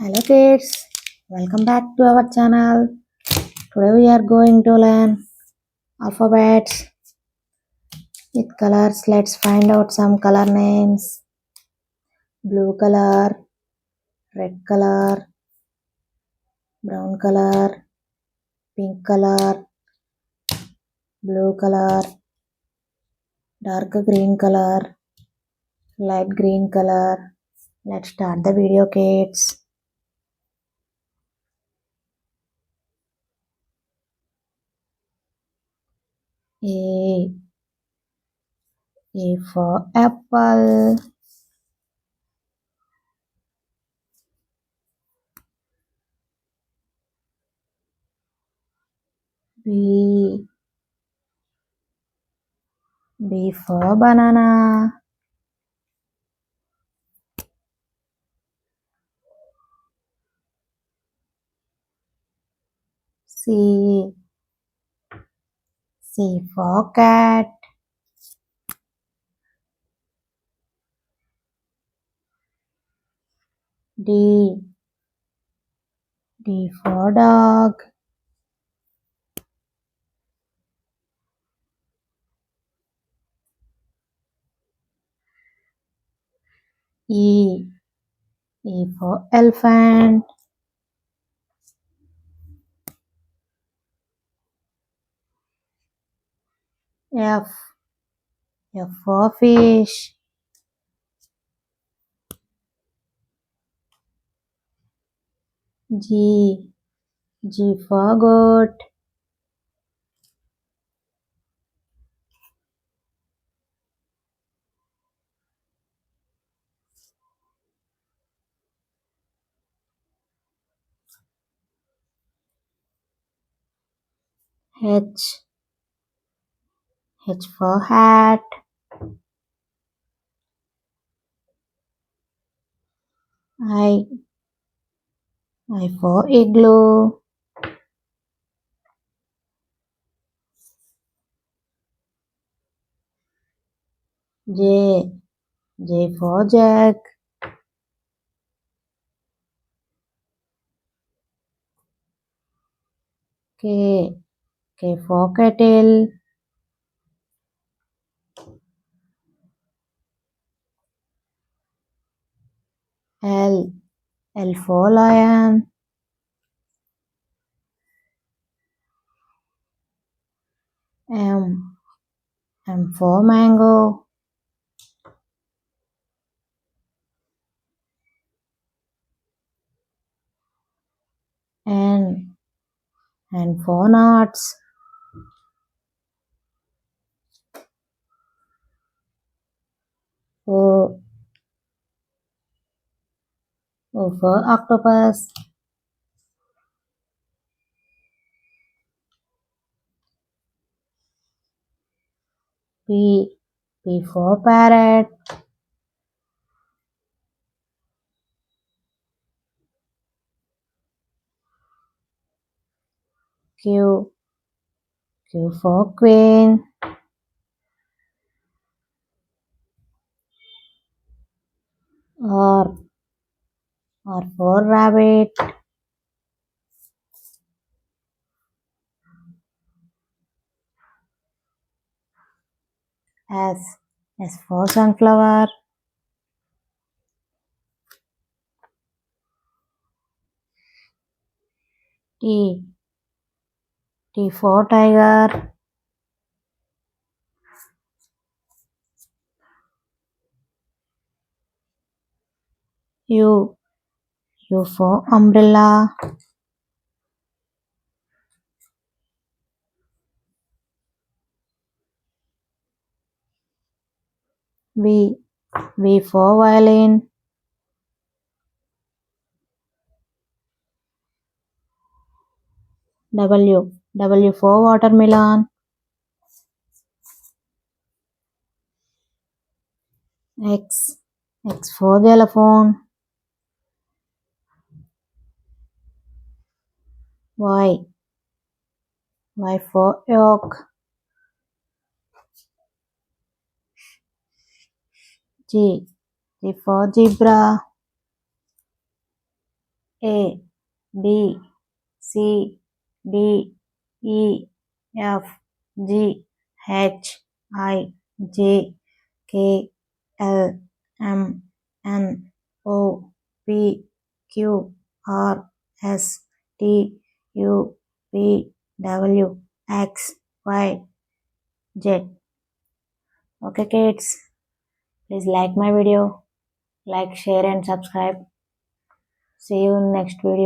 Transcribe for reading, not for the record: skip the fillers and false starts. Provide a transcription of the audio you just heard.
Hello kids, welcome back to our channel. Today we are going to learn alphabets with colors. Let's find out some color names. Blue color, red color, brown color, pink color, blue color, dark green color, light green color. Let's start the video kids. A. A for apple. B. B for banana. C. C for cat. D. D for dog. E. E for elephant. F. F for fish. G. G for goat. H. H for hat. I. I for igloo. J. J for jack. K. K for kettle. L. L for lion. M. M for mango. N. N for nuts. O. O for octopus. P. P for parrot. Q. Q for queen. R. R for rabbit. S. S for sunflower. T. T for tiger. U. U for umbrella. V. V for violin. W. W for watermelon. X. X for xylophone. Y. Y for yolk. G. G for zebra. A, B, C, D, E, F, G, H, I, J, K, L, M, N, O, P, Q, R, S, T, U, V, W, X, Y, Z. Okay, kids, please like my video, like, share, and subscribe. See you in next video.